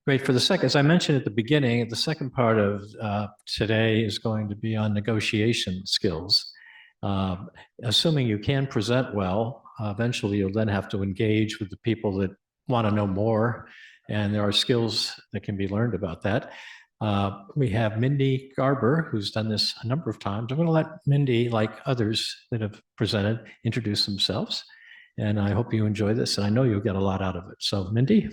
Great. For the second, as I mentioned at the beginning, the second part of today is going to be on negotiation skills. Assuming you can present well, eventually you'll then have to engage with the people that want to know more, and there are skills that can be learned about that. We have Mindy Garber, who's done this a number of times. I'm going to let Mindy, like others that have presented, introduce themselves, and I hope you enjoy this, and I know you'll get a lot out of it. So, Mindy.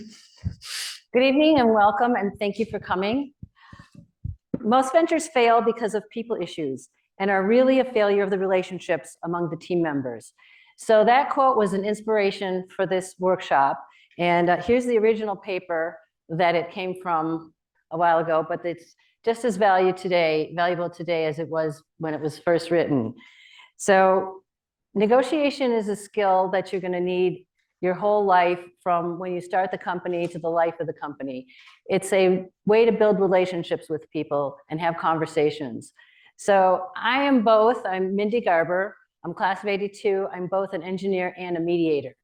Good evening and welcome, and thank you for coming. Most ventures fail because of people issues and are really a failure of the relationships among the team members. So that quote was an inspiration for this workshop. And here's the original paper that it came from a while ago, but it's just as valuable today as it was when it was first written. So negotiation is a skill that you're going to need your whole life, from when you start the company to the life of the company. It's a way to build relationships with people and have conversations. So I am both. I'm Mindy Garber. I'm class of '82. I'm both an engineer and a mediator.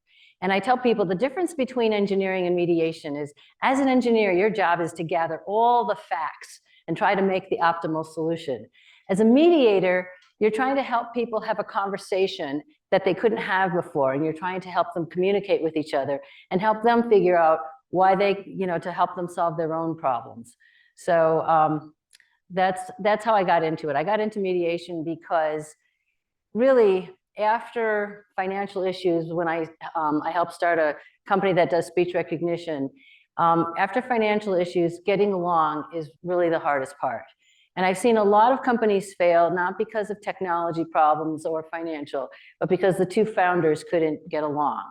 And I tell people the difference between engineering and mediation is, as an engineer, your job is to gather all the facts and try to make the optimal solution. As a mediator, you're trying to help people have a conversation that they couldn't have before, and you're trying to help them communicate with each other and help them figure out why they, to help them solve their own problems. So that's how I got into it. I got into mediation because really after financial issues, when I helped start a company that does speech recognition, after financial issues, getting along is really the hardest part. And I've seen a lot of companies fail, not because of technology problems or financial, but because the two founders couldn't get along.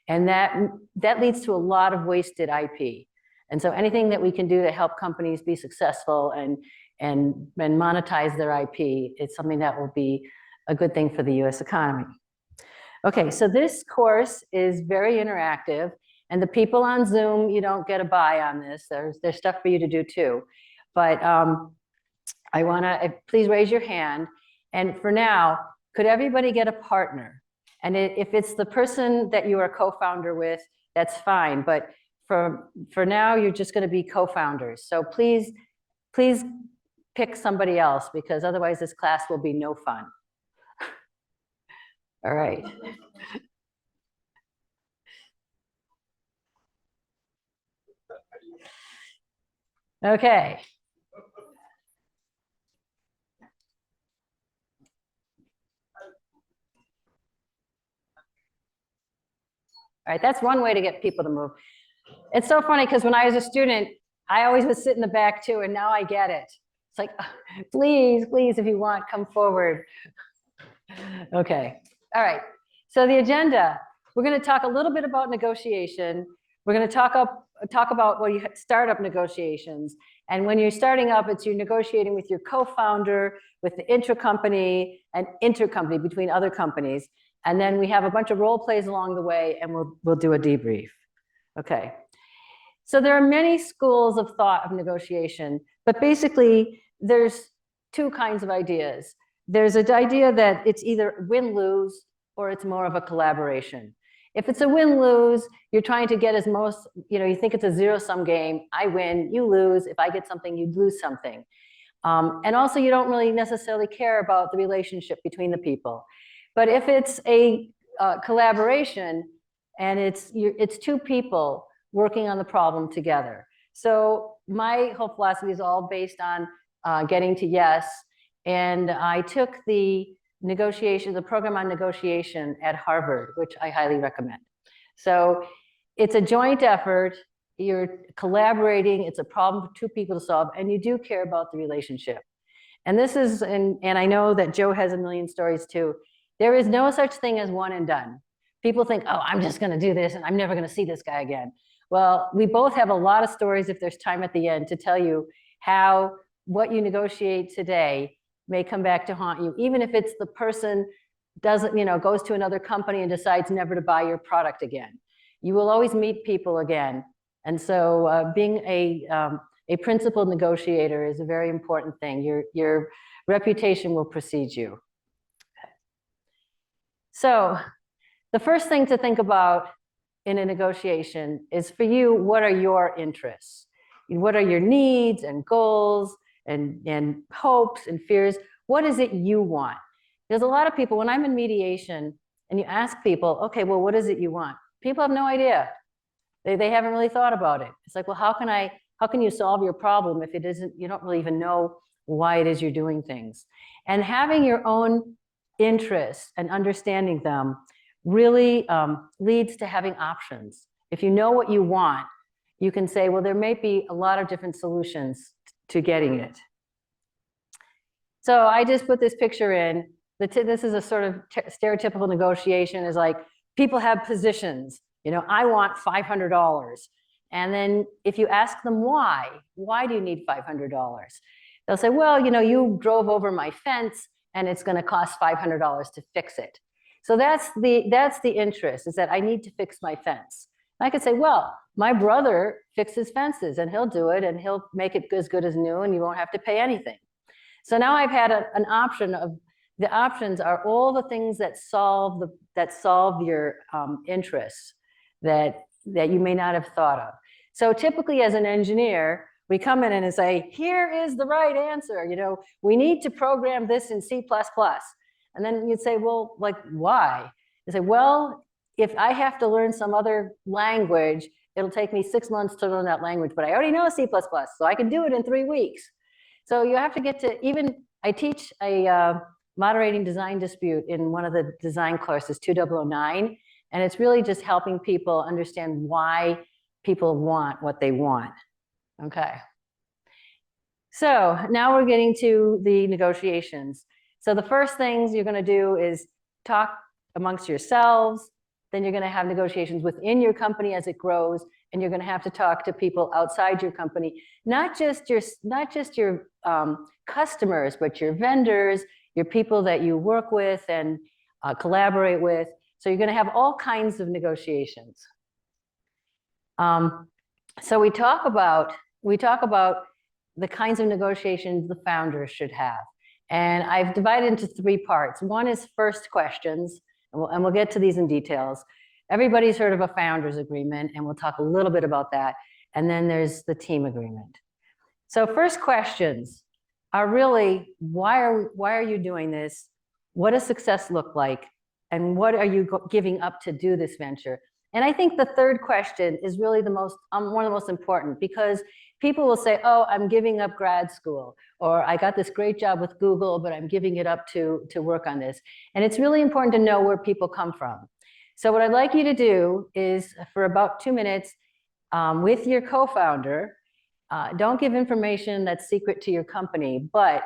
And that leads to a lot of wasted IP. And so anything that we can do to help companies be successful and monetize their IP, it's something that will be a good thing for the US economy. Okay, so this course is very interactive, and the people on Zoom, you don't get a buy on this. There's stuff for you to do too. But I want to, please raise your hand. And for now, could everybody get a partner? And if it's the person that you are co-founder with, that's fine. But for now, you're just going to be co-founders. So please pick somebody else, because otherwise this class will be no fun. All right. Okay. All right, that's one way to get people to move. It's so funny because when I was a student, I always would sit in the back too, and now I get it. It's like, please, if you want, come forward. Okay, all right. So the agenda, we're going to talk a little bit about negotiation. We're going to talk about when you start up negotiations. And when you're starting up, it's you're negotiating with your co-founder, with the intra-company, and intercompany between other companies. And then we have a bunch of role plays along the way, and we'll do a debrief. Okay. So there are many schools of thought of negotiation, but basically there's two kinds of ideas. There's an idea that it's either win-lose or it's more of a collaboration. If it's a win-lose, you're trying to get as most, you think it's a zero-sum game. I win, you lose. If I get something, you lose something. And also you don't really necessarily care about the relationship between the people. But if it's a collaboration and it's two people working on the problem together. So my whole philosophy is all based on getting to yes. And I took the program on negotiation at Harvard, which I highly recommend. So it's a joint effort. You're collaborating. It's a problem for two people to solve, and you do care about the relationship. And this is, and I know that Joe has a million stories too. There is no such thing as one and done. People think, oh, I'm just going to do this and I'm never going to see this guy again. Well, we both have a lot of stories, if there's time at the end, to tell you how what you negotiate today may come back to haunt you, even if it's the person doesn't, goes to another company and decides never to buy your product again. You will always meet people again. And so being a principled negotiator is a very important thing. Your reputation will precede you. So the first thing to think about in a negotiation is, for you, what are your interests? What are your needs and goals and hopes and fears? What is it you want? There's a lot of people, when I'm in mediation and you ask people, okay, well, what is it you want? People have no idea. They haven't really thought about it. It's like, well, how can you solve your problem if it isn't, you don't really even know why it is you're doing things? And having your own interests and understanding them really leads to having options. If you know what you want, you can say, well, there may be a lot of different solutions to getting it. So I just put this picture in. This is a sort of stereotypical negotiation, is like, people have positions. I want $500. And then if you ask them why do you need $500? They'll say, well, you drove over my fence and it's going to cost $500 to fix it. So that's the interest, is that I need to fix my fence. And I could say, well, my brother fixes fences and he'll do it and he'll make it as good as new and you won't have to pay anything. So now I've had an option of, the options are all the things that solve your interests that you may not have thought of. So typically, as an engineer, we come in and say, here is the right answer. We need to program this in C++. And then you'd say, well, like, why? You say, well, if I have to learn some other language, it'll take me 6 months to learn that language, but I already know C++, so I can do it in 3 weeks. So you have to get to, even I teach a moderating design dispute in one of the design courses, 2009, and it's really just helping people understand why people want what they want. Okay. So now we're getting to the negotiations. So the first things you're going to do is talk amongst yourselves. Then you're going to have negotiations within your company as it grows, and you're going to have to talk to people outside your company, not just your customers, but your vendors, your people that you work with and collaborate with. So you're going to have all kinds of negotiations. So we talk about the kinds of negotiations the founders should have. And I've divided into 3 parts. One is first questions, and we'll get to these in details. Everybody's heard of a founders agreement, and we'll talk a little bit about that. And then there's the team agreement. So first questions are really, why are you doing this? What does success look like? And what are you giving up to do this venture? And I think the third question is really one of the most important, because people will say, oh, I'm giving up grad school, or I got this great job with Google, but I'm giving it up to work on this. And it's really important to know where people come from. So what I'd like you to do is, for about 2 minutes, with your co-founder, don't give information that's secret to your company, but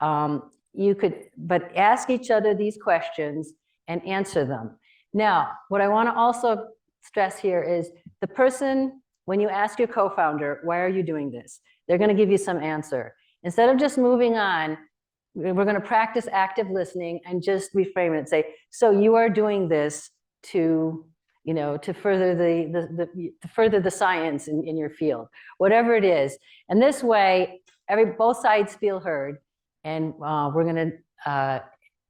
ask each other these questions and answer them. Now, what I want to also stress here is, the person, when you ask your co-founder, why are you doing this? They're going to give you some answer. Instead of just moving on, we're going to practice active listening and just reframe it and say, so you are doing this to further the science in your field, whatever it is. And this way, both sides feel heard, and we're going to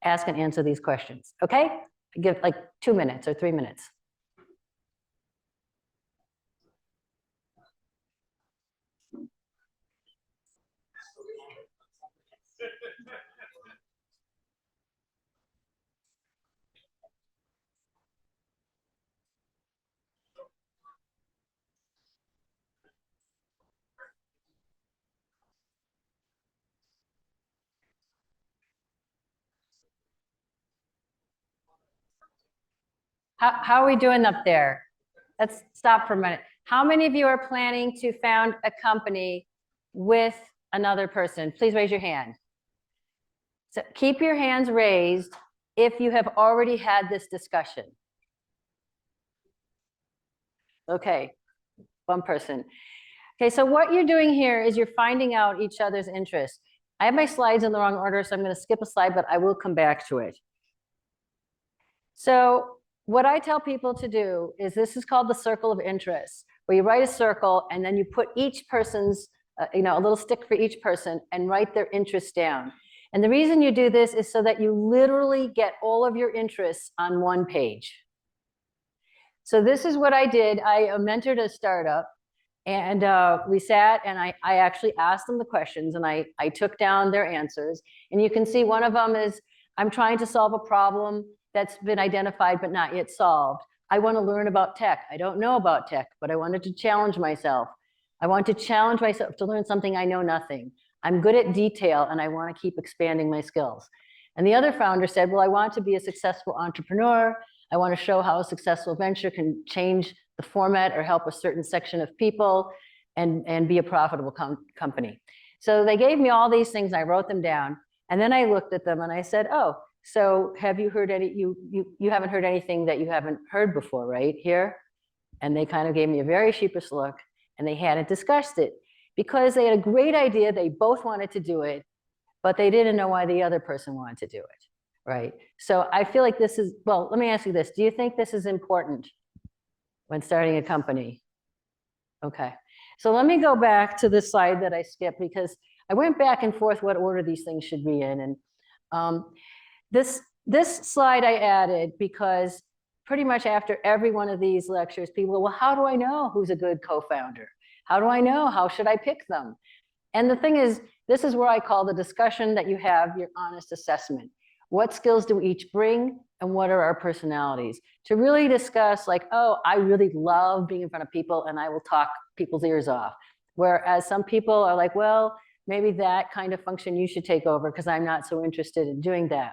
ask and answer these questions. Okay? Give like 2 minutes or 3 minutes. How are we doing up there? Let's stop for a minute. How many of you are planning to found a company with another person? Please raise your hand. So keep your hands raised if you have already had this discussion. Okay, one person. Okay, so what you're doing here is you're finding out each other's interests. I have my slides in the wrong order, so I'm going to skip a slide, but I will come back to it. So what I tell people to do is, this is called the circle of interest, where you write a circle and then you put each person's, a little stick for each person, and write their interests down. And the reason you do this is so that you literally get all of your interests on one page. So this is what I did. I mentored a startup, and we sat and I actually asked them the questions, and I took down their answers. And you can see one of them is, I'm trying to solve a problem that's been identified but not yet solved. I want to learn about tech. I don't know about tech, but I wanted to challenge myself. I want to challenge myself to learn something I know nothing. I'm good at detail and I want to keep expanding my skills. And the other founder said, well, I want to be a successful entrepreneur. I want to show how a successful venture can change the format or help a certain section of people and be a profitable company. So they gave me all these things. I wrote them down. And then I looked at them and I said, oh, so have you heard you haven't heard anything that you haven't heard before, right here? And they kind of gave me a very sheepish look, and they hadn't discussed it because they had a great idea. They both wanted to do it, but they didn't know why the other person wanted to do it, right? So I feel like this is, well, let me ask you this. Do you think this is important when starting a company? Okay. So let me go back to this slide that I skipped, because I went back and forth what order these things should be in. And this slide I added because pretty much after every one of these lectures, people go, well, how do I know who's a good co-founder? How do I know? How should I pick them? And the thing is, this is where I call the discussion that you have your honest assessment. What skills do we each bring, and what are our personalities? To really discuss like, oh, I really love being in front of people and I will talk people's ears off. Whereas some people are like, well, maybe that kind of function you should take over because I'm not so interested in doing that.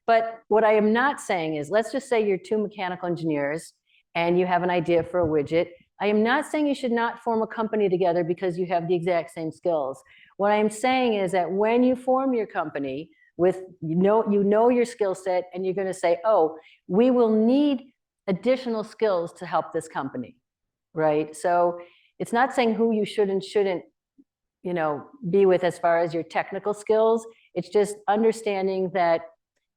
But what I am not saying is, let's just say you're two mechanical engineers and you have an idea for a widget. I am not saying you should not form a company together because you have the exact same skills. What I'm saying is that when you form your company with, you know your skill set, and you're going to say, oh, we will need additional skills to help this company, right? So it's not saying who you should and shouldn't, be with as far as your technical skills. It's just understanding that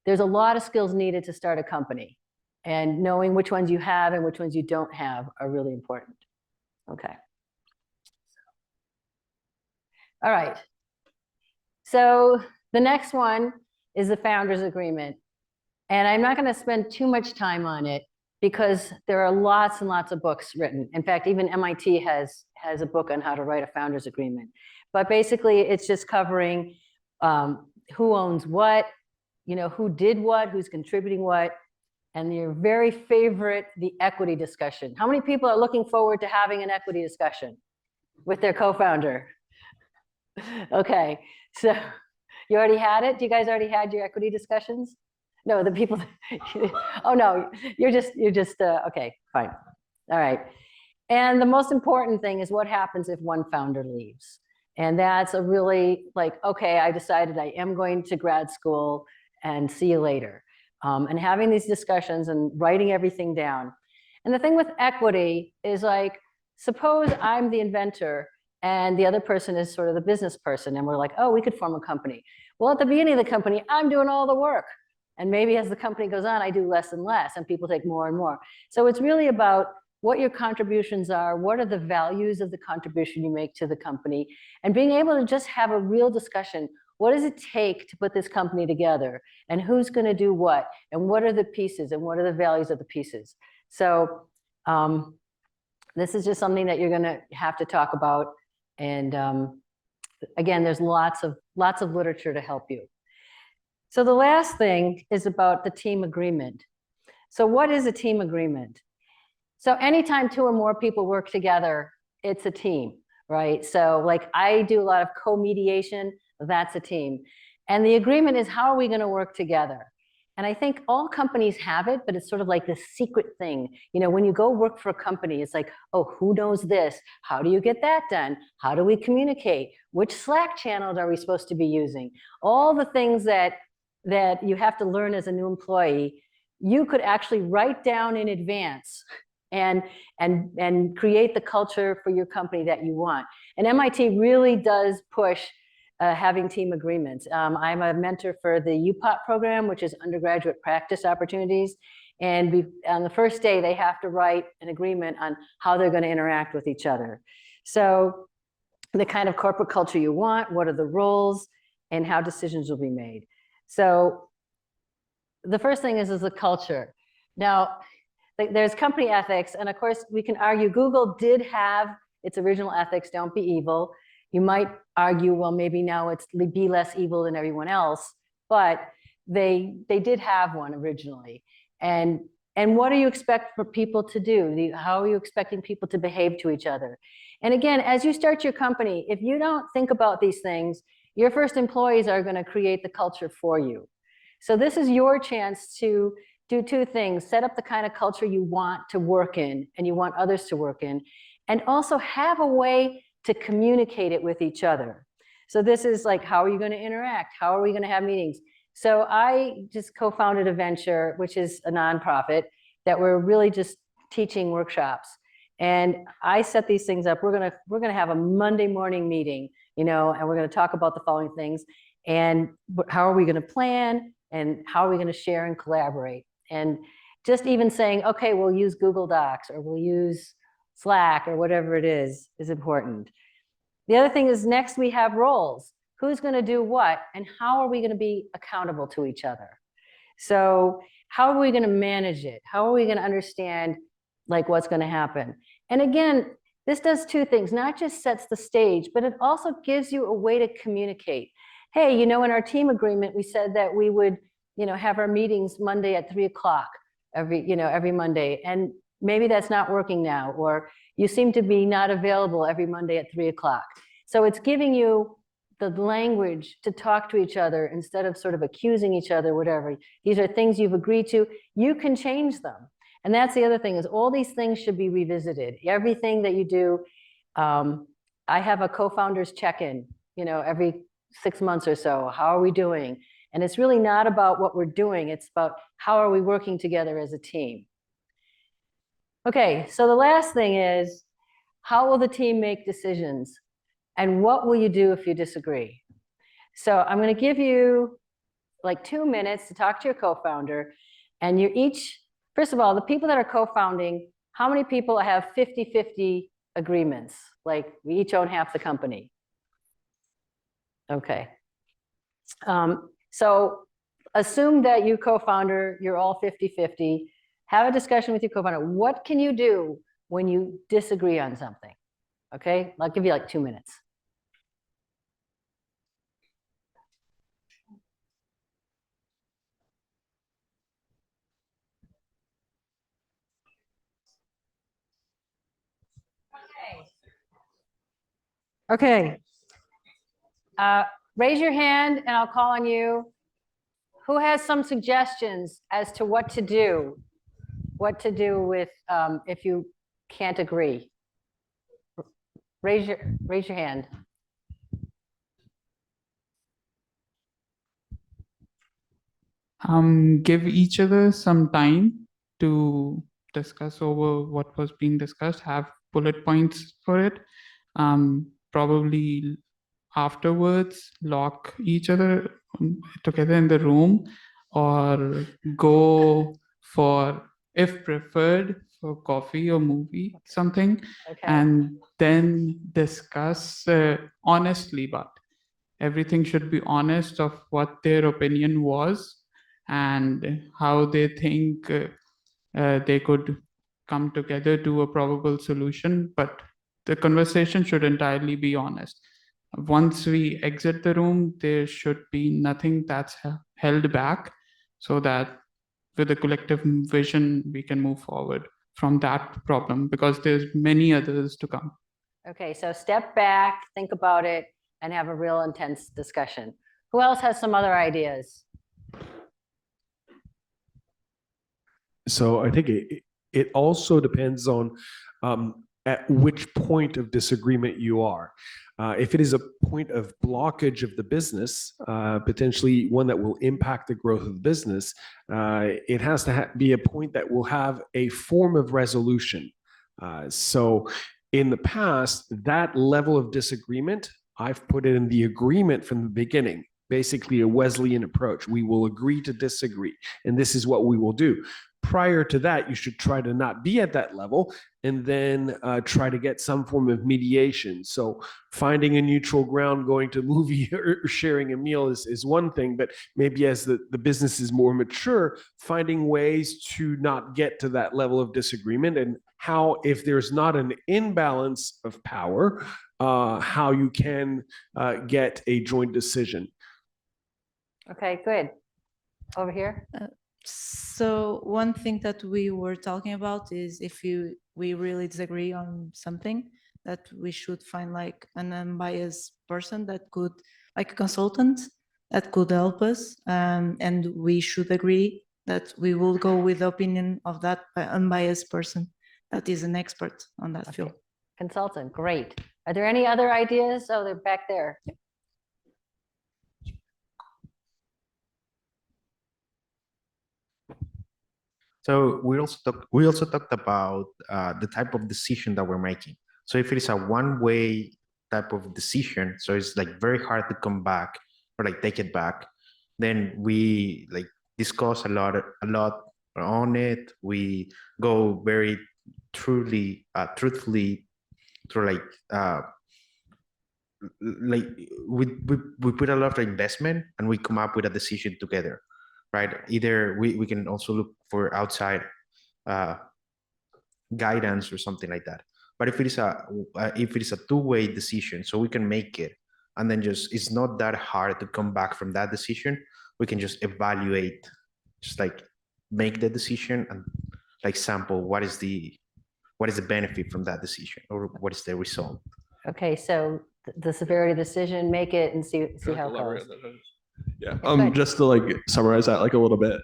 there's a lot of skills needed to start a company, and knowing which ones you have and which ones you don't have are really important. Okay. All right. So the next one is the founders agreement. And I'm not going to spend too much time on it because there are lots and lots of books written. In fact, even MIT has a book on how to write a founders agreement. But basically, it's just covering who owns what, who did what, who's contributing what, and your very favorite, the equity discussion. How many people are looking forward to having an equity discussion with their co-founder? Okay, so you already had it? Do you guys already had your equity discussions? No, the people, oh no, you're just, okay, fine. All right. And the most important thing is what happens if one founder leaves. And that's a really like, okay, I decided I am going to grad school and see you later. And having these discussions and writing everything down. And the thing with equity is like, suppose I'm the inventor and the other person is sort of the business person, and we're like, oh, we could form a company. Well, at the beginning of the company, I'm doing all the work. And maybe as the company goes on, I do less and less, and people take more and more. So it's really about what your contributions are, what are the values of the contribution you make to the company, and being able to just have a real discussion. What does it take to put this company together? And who's going to do what? And what are the pieces? And what are the values of the pieces? So this is just something that you're going to have to talk about. And again, there's lots of literature to help you. So the last thing is about the team agreement. So what is a team agreement? So anytime two or more people work together, it's a team, right? So like I do a lot of co-mediation, that's a team. And the agreement is, how are we going to work together? And I think all companies have it, but it's sort of like this secret thing. When you go work for a company, it's like, oh, who knows this? How do you get that done? How do we communicate? Which Slack channels are we supposed to be using? All the things that you have to learn as a new employee, you could actually write down in advance and create the culture for your company that you want. And MIT really does push having team agreements. I'm a mentor for the UPOT program, which is undergraduate practice opportunities. And on the first day, they have to write an agreement on how they're going to interact with each other. So the kind of corporate culture you want, what are the roles, and how decisions will be made. So the first thing is the culture. Now, there's company ethics, and of course, we can argue Google did have its original ethics, don't be evil. You might argue, well, maybe now it's be less evil than everyone else, but they did have one originally. And what do you expect for people to do? How are you expecting people to behave to each other? And again, as you start your company, if you don't think about these things, your first employees are going to create the culture for you. So this is your chance to do two things: set up the kind of culture you want to work in and you want others to work in, and also have a way to communicate it with each other. So this is like, how are you going to interact? How are we going to have meetings? So I just co-founded a venture, which is a nonprofit, that we're really just teaching workshops. And I set these things up. We're gonna have a Monday morning meeting, and we're gonna talk about the following things. And how are we gonna plan? And how are we gonna share and collaborate? And just even saying, okay, we'll use Google Docs or we'll use Slack or whatever it is important. The other thing is, next we have roles. Who's going to do what, and how are we going to be accountable to each other? So how are we going to manage it? How are we going to understand like what's going to happen? And again, this does two things: not just sets the stage, but it also gives you a way to communicate. Hey, in our team agreement, we said that we would, have our meetings Monday at 3:00 every Monday. And maybe that's not working now, or you seem to be not available every Monday at 3:00. So it's giving you the language to talk to each other instead of sort of accusing each other, whatever. These are things you've agreed to. You can change them. And that's the other thing, is all these things should be revisited. Everything that you do. I have a co-founders check-in, every 6 months or so. How are we doing? And it's really not about what we're doing. It's about how are we working together as a team. Okay, so the last thing is, how will the team make decisions? And what will you do if you disagree? So I'm going to give you like 2 minutes to talk to your co-founder. And you're each, first of all, the people that are co-founding, how many people have 50-50 agreements? Like we each own half the company. Okay. So assume that you co-founder, you're all 50-50. Have a discussion with your co-founder. What can you do when you disagree on something? Okay, I'll give you like 2 minutes. Okay. Raise your hand and I'll call on you. Who has some suggestions as to what to do? What to do with if you can't agree? Raise your hand. Give each other some time to discuss over what was being discussed, have bullet points for it. Probably afterwards, lock each other together in the room, or go for, if preferred, for coffee or movie, something, Okay. and then discuss honestly, but everything should be honest of what their opinion was and how they think they could come together to a probable solution. But the conversation should entirely be honest. Once we exit the room, there should be nothing that's held back, so that with a collective vision, we can move forward from that problem, because there's many others to come. Okay, so step back, think about it, and have a real intense discussion. Who else has some other ideas? So I think it also depends on at which point of disagreement you are. If it is a point of blockage of the business, potentially one that will impact the growth of the business, it has to be a point that will have a form of resolution. So in the past, that level of disagreement, I've put it in the agreement from the beginning. Basically a Wesleyan approach. We will agree to disagree, and this is what we will do. prior to that, you should try to not be at that level and then try to get some form of mediation. So finding a neutral ground, going to a movie or sharing a meal is one thing, but maybe as the business is more mature, finding ways to not get to that level of disagreement, and how, if there's not an imbalance of power, how you can get a joint decision. Okay, good. Over here. So one thing that we were talking about is if we really disagree on something, that we should find like an unbiased person that could, like a consultant that could help us, and we should agree that we will go with the opinion of that unbiased person that is an expert on that field. Consultant, great. Are there any other ideas? Oh, they're back there. So we also talked about the type of decision that we're making. So if it is a one-way type of decision, so it's like very hard to come back or like take it back, then we like discuss a lot on it. We go very truthfully through like we put a lot of investment and we come up with a decision together, right? Either we can also look for outside guidance or something like that. But if it is a two-way decision, so we can make it, and then just it's not that hard to come back from that decision. We can just evaluate, just like make the decision and like sample what is the benefit from that decision, or what is the result. Okay, so the severity of the decision, make it and see how it goes. Yeah. Good. Just to like summarize that like a little bit.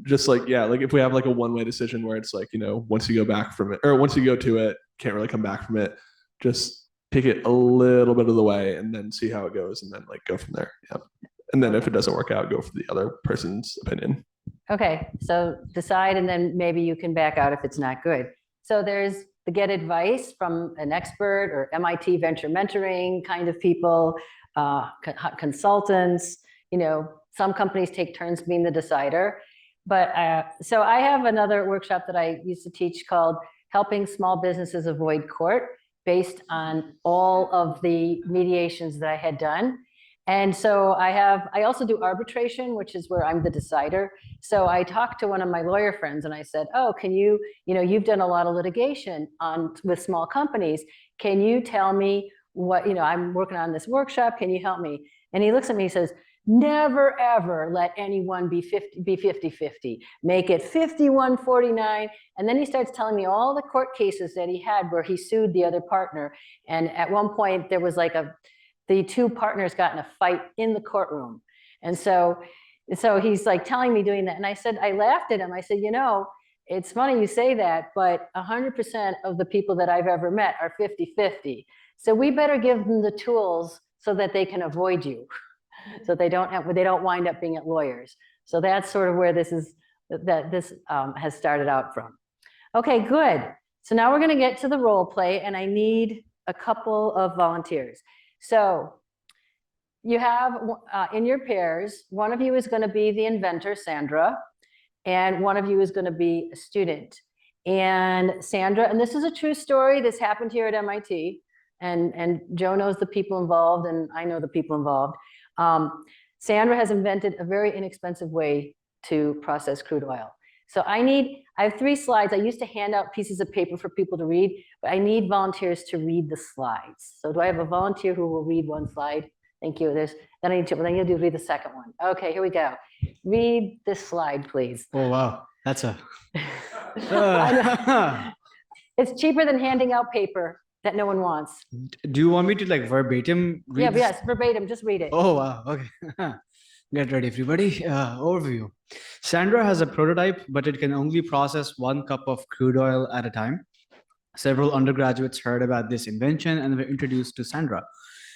Just like, yeah, like if we have like a one-way decision where it's like, you know, once you go back from it, or once you go to it, can't really come back from it, just pick it a little bit of the way and then see how it goes, and then like go from there. Yeah. And then if it doesn't work out, go for the other person's opinion. Okay, so decide, and then maybe you can back out if it's not good. So there's the get advice from an expert or MIT venture mentoring kind of people, consultants. You know, some companies take turns being the decider. But so I have another workshop that I used to teach called Helping Small Businesses Avoid Court, based on all of the mediations that I had done. And so I also do arbitration, which is where I'm the decider. So I talked to one of my lawyer friends and I said, oh, can you know, you've done a lot of litigation with small companies. Can you tell me what, you know, I'm working on this workshop. Can you help me? And he looks at me and says, never, ever let anyone be 50-50. Make it 51-49. And then he starts telling me all the court cases that he had where he sued the other partner. And at one point there was like the two partners got in a fight in the courtroom. And so he's like telling me doing that. And I said, I laughed at him. I said, you know, it's funny you say that, but 100% of the people that I've ever met are 50-50. So we better give them the tools so that they can avoid you. So they don't wind up being lawyers. So that's sort of where this has started out from. Okay, good. So now we're going to get to the role play, and I need a couple of volunteers. So you have in your pairs, one of you is going to be the inventor, Sandra, and one of you is going to be a student. And Sandra, and this is a true story. This happened here at MIT, and Joe knows the people involved, and I know the people involved. Sandra has invented a very inexpensive way to process crude oil. So I have 3 slides. I used to hand out pieces of paper for people to read, but I need volunteers to read the slides. So do I have a volunteer who will read one slide? Thank you. Then I need to read the second one. Okay, here we go. Read this slide, please. Oh, wow. That's a... It's cheaper than handing out paper that no one wants. Do you want me to like verbatim read Yeah, this? yes, verbatim, just read it. Oh, wow. Okay. Get ready, everybody. Overview. Sandra has a prototype, but it can only process 1 cup of crude oil at a time. Several undergraduates heard about this invention and were introduced to Sandra.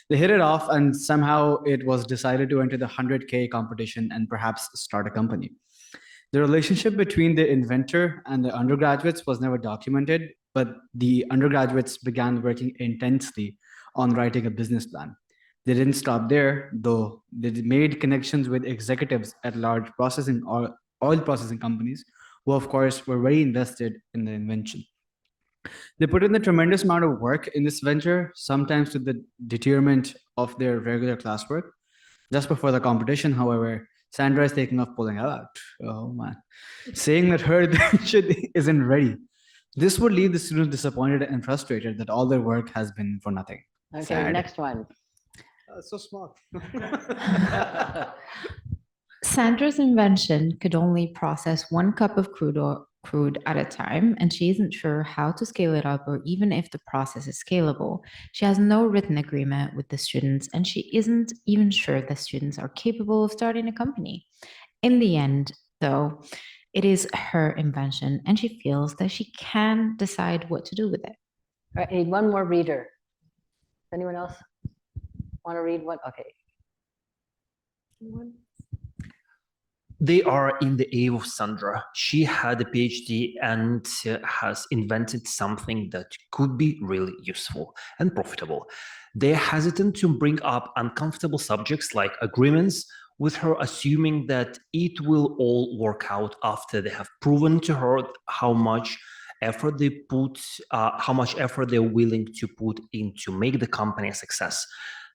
They hit it off, and somehow it was decided to enter the 100K competition and perhaps start a company. The relationship between the inventor and the undergraduates was never documented, but the undergraduates began working intensely on writing a business plan. They didn't stop there, though. They made connections with executives at large oil processing companies who of course were very invested in the invention. They put in a tremendous amount of work in this venture, sometimes to the detriment of their regular classwork. Just before the competition, however, Sandra is thinking of pulling out. Oh man. Saying that her invention isn't ready. This would leave the students disappointed and frustrated that all their work has been for nothing. Okay, Sad. next one. So smart. Sandra's invention could only process 1 cup of crude at a time, and she isn't sure how to scale it up or even if the process is scalable. She has no written agreement with the students, and she isn't even sure the students are capable of starting a company. In the end, though, it is her invention, and she feels that she can decide what to do with it. All right, I need one more reader. Anyone else want to read one? Okay. They are in the awe of Sandra. She had a PhD and has invented something that could be really useful and profitable. They're hesitant to bring up uncomfortable subjects like agreements, with her assuming that it will all work out after they have proven to her how much effort they're willing to put in to make the company a success.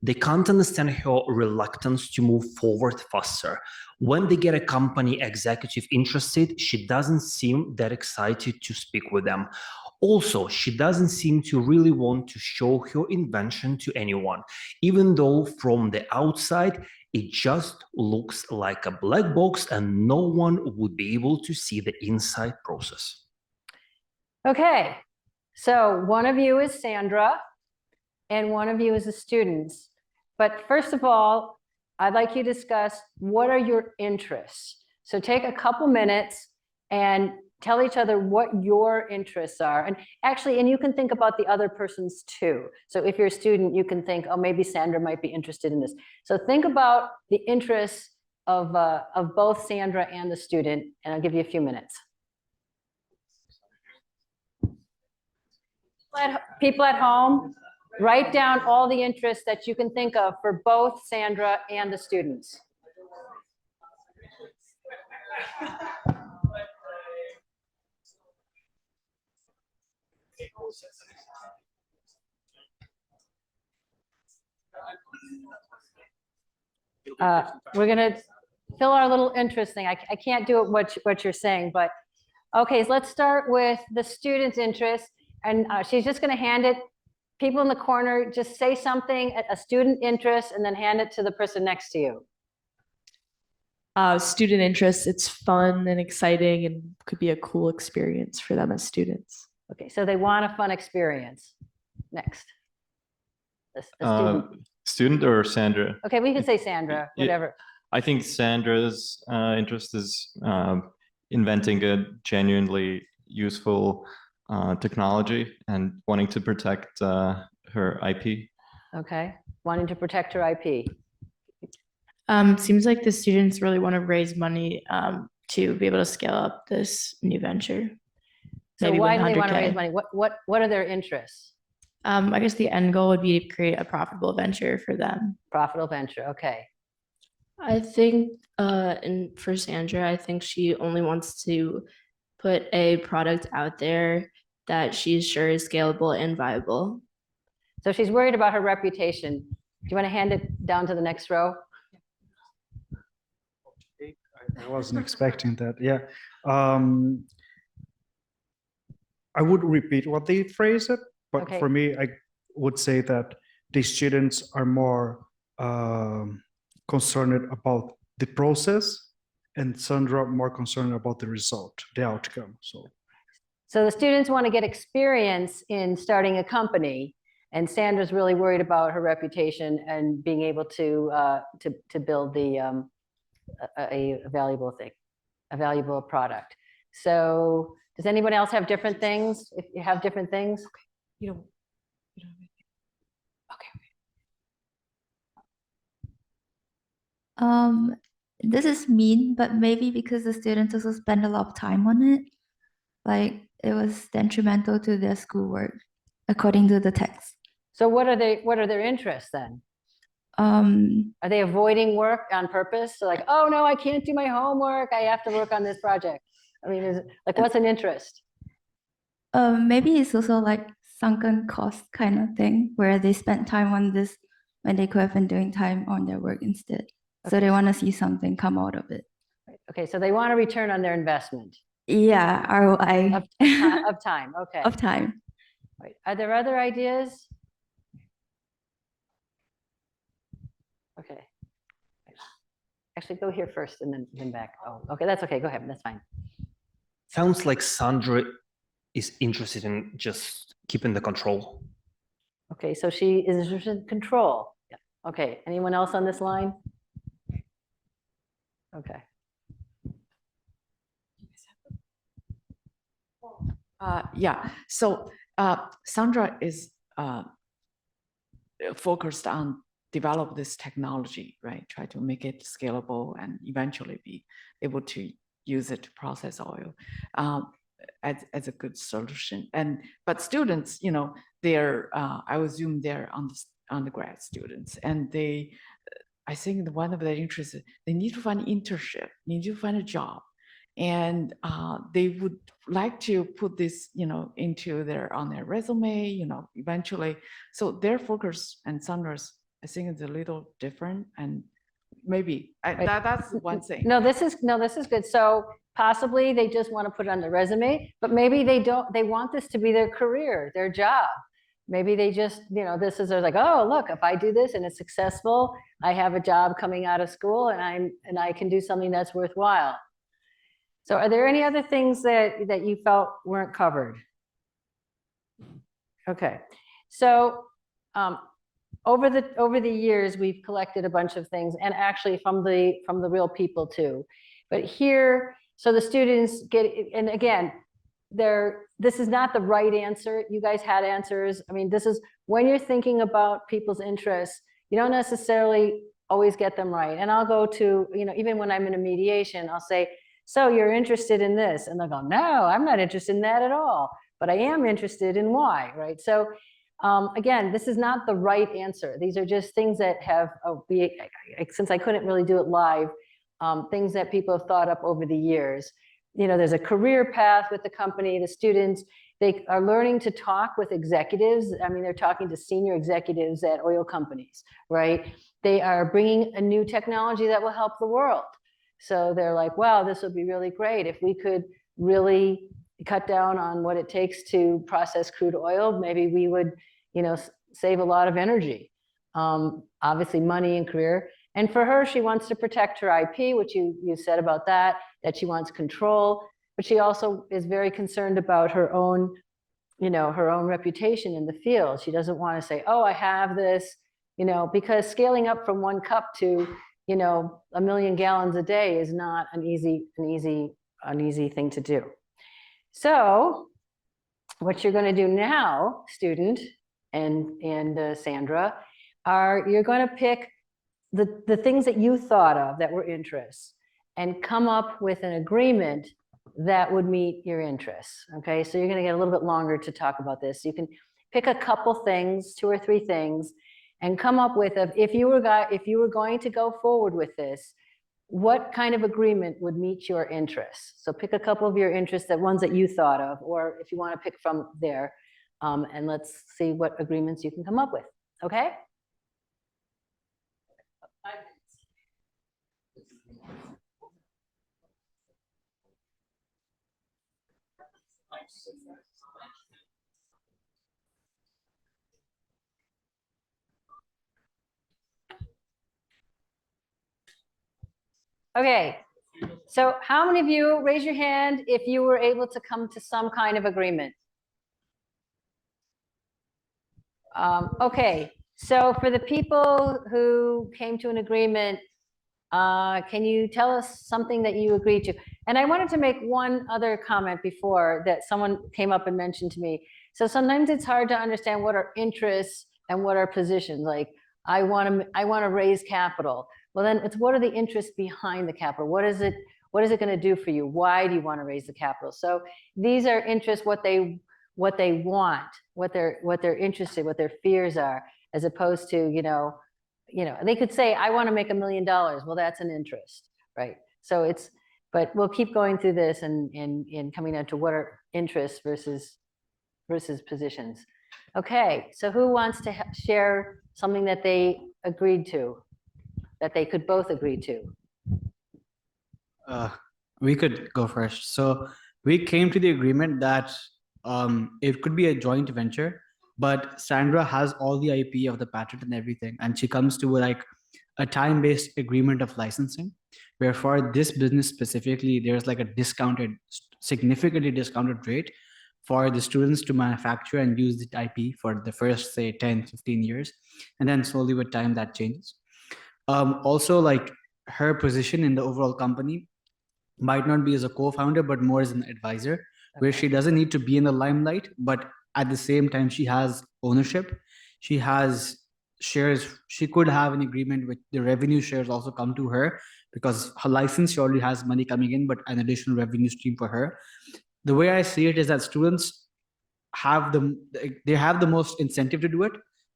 They can't understand her reluctance to move forward faster. When they get a company executive interested, she doesn't seem that excited to speak with them. Also, she doesn't seem to really want to show her invention to anyone, even though from the outside, it just looks like a black box and no one would be able to see the inside process. Okay, so one of you is Sandra and one of you is the students. But first of all, I'd like you to discuss what are your interests. So take a couple minutes and tell each other what your interests are. And actually, and you can think about the other person's too. So if you're a student, you can think, oh, maybe Sandra might be interested in this. So think about the interests of both Sandra and the student, and I'll give you a few minutes. People at home, write down all the interests that you can think of for both Sandra and the students. We're gonna fill our little interest thing. I can't do it what you're saying, but okay, so let's start with the student's interest. And she's just gonna hand it, people in the corner, just say something, a student interest, and then hand it to the person next to you. Student interest, it's fun and exciting and could be a cool experience for them as students. Okay, so they want a fun experience. Next. The student. Student or Sandra? Okay, we can say Sandra, whatever. I think Sandra's interest is inventing a genuinely useful technology and wanting to protect her IP. Okay, wanting to protect her IP. Seems like the students really want to raise money to be able to scale up this new venture. So Maybe why do they want to 100K. raise money? What are their interests? I guess the end goal would be to create a profitable venture for them. Profitable venture, okay. I think for Sandra, I think she only wants to put a product out there that she's sure is scalable and viable. So she's worried about her reputation. Do you want to hand it down to the next row? I wasn't expecting that. Yeah. I would repeat what they phrased it, but Okay. for me, I would say that the students are more concerned about the process and Sandra more concerned about the result, the outcome. So the students want to get experience in starting a company, and Sandra's really worried about her reputation and being able to build a valuable thing, a valuable product. So does anyone else have different things? If you have different things? You don't. This is mean, but maybe because the students also spend a lot of time on it, like it was detrimental to their schoolwork, according to the text. So what are their interests then? Are they avoiding work on purpose? So like, oh no, I can't do my homework. I have to work on this project. I mean, is like, what's an interest? Maybe it's also like sunken cost kind of thing where they spend time on this when they could have been doing time on their work instead. So they want to see something come out of it. Okay, so they want a return on their investment Yeah, ROI of time. Okay. of time. Right. Are there other ideas? Okay. Actually, go here first and then back. Oh, okay, that's okay. Go ahead. That's fine. Sounds like Sandra is interested in just keeping the control. Okay, so she is interested in control. Yeah. Okay, anyone else on this line? Okay. Yeah, so Sandra is focused on develop this technology, right? Try to make it scalable and eventually be able to use it to process oil as a good solution. But students, you know, they're I assume they're undergrad students, and I think one of their interests, they need to find internship, need to find a job. And they would like to put this, you know, on their resume, you know, eventually. So their focus and Sandra's, I think, is a little different, and maybe that's one thing. No, this is good. So possibly they just want to put it on their resume, but maybe they don't. They want this to be their career, their job. Maybe they just, you know, this is they're like, oh, look, if I do this and it's successful, I have a job coming out of school, and I can do something that's worthwhile. So are there any other things that you felt weren't covered? Okay, so over the years, we've collected a bunch of things, and actually from the real people too. But here, so the students get, and again, this is not the right answer. You guys had answers. I mean, this is when you're thinking about people's interests, you don't necessarily always get them right. And I'll go to, you know, even when I'm in a mediation, I'll say, so you're interested in this? And they'll go, no, I'm not interested in that at all, but I am interested in why, right? So again, this is not the right answer. These are just things that have, since I couldn't really do it live, things that people have thought up over the years. You know, there's a career path with the company, the students, they are learning to talk with executives. I mean, they're talking to senior executives at oil companies, right? They are bringing a new technology that will help the world. So they're like, wow, this would be really great if we could really cut down on what it takes to process crude oil. Maybe we would, you know, save a lot of energy, obviously money and career. And for her, she wants to protect her IP, which you said about that she wants control, but she also is very concerned about her own, you know, her own reputation in the field. She doesn't want to say, oh, I have this, you know, because scaling up from 1 cup to, you know, 1 million gallons a day is not an easy thing to do. So what you're going to do now, student and Sandra, you're going to pick the things that you thought of that were interests and come up with an agreement that would meet your interests. Okay, so you're going to get a little bit longer to talk about this. You can pick a couple things, 2 or 3 things, and come up with if you were going to go forward with this, what kind of agreement would meet your interests? So pick a couple of your interests, the ones that you thought of, or if you want to pick from there, and let's see what agreements you can come up with. Okay. Okay, so how many of you, raise your hand if you were able to come to some kind of agreement? Okay, so for the people who came to an agreement, can you tell us something that you agreed to? And I wanted to make one other comment before that someone came up and mentioned to me. So sometimes it's hard to understand what are interests and what are positions. Like I want to raise capital. Well, then it's what are the interests behind the capital? What is it going to do for you? Why do you want to raise the capital? So these are interests, what they want, what they're interested, what their fears are, as opposed to, you know, they could say, I want to make $1 million. Well, that's an interest, right? So But we'll keep going through this and coming down to what are interests versus positions. Okay, so who wants to share something that they agreed to, that they could both agree to? We could go first. So we came to the agreement that it could be a joint venture, but Sandra has all the IP of the patent and everything, and she comes to like a time-based agreement of licensing, where for this business specifically, there's like a significantly discounted rate for the students to manufacture and use the IP for the first, say, 10, 15 years. And then slowly with time that changes. Also, like her position in the overall company might not be as a co-founder, but more as an advisor, where she doesn't need to be in the limelight, but at the same time, she has ownership. She has shares. She could have an agreement with the revenue shares also come to her because her license, she already has money coming in, but an additional revenue stream for her. The way I see it is that students have the most incentive to do it,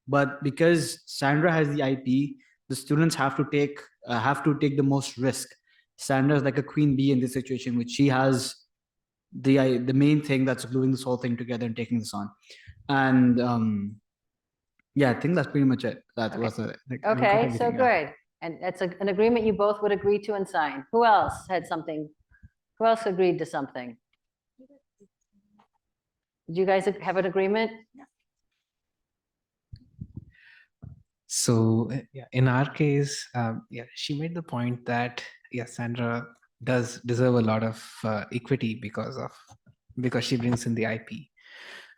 but because Sandra has the IP, the students have to take the most risk. Sandra is like a queen bee in this situation, which she has the main thing that's gluing this whole thing together and taking this on. And yeah, I think that's pretty much it. That was it. Okay, so good. And that's an agreement you both would agree to and sign. Who else had something? Who else agreed to something? Did you guys have an agreement? So yeah, in our case, yeah, she made the point that Sandra does deserve a lot of equity because she brings in the IP.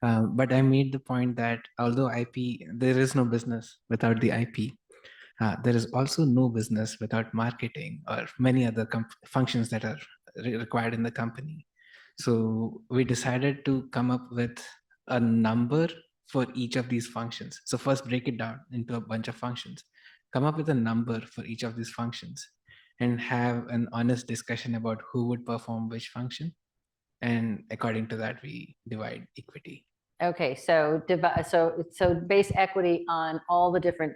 But I made the point that although IP, there is no business without the IP. There is also no business without marketing or many other functions that are required in the company. So we decided to come up with a number for each of these functions. So first break it down into a bunch of functions, come up with a number for each of these functions and have an honest discussion about who would perform which function. And according to that, we divide equity. Okay, so base equity on all the different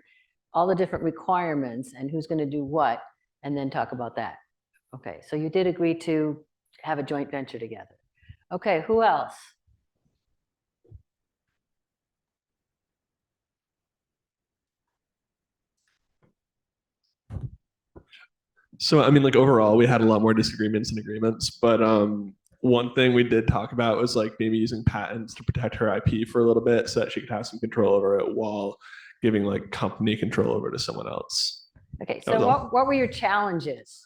requirements and who's going to do what, and then talk about that. Okay, so you did agree to have a joint venture together. Okay, who else? So, I mean, like overall, we had a lot more disagreements and agreements, but one thing we did talk about was like maybe using patents to protect her IP for a little bit so that she could have some control over it while giving like company control over to someone else. Okay, so what were your challenges?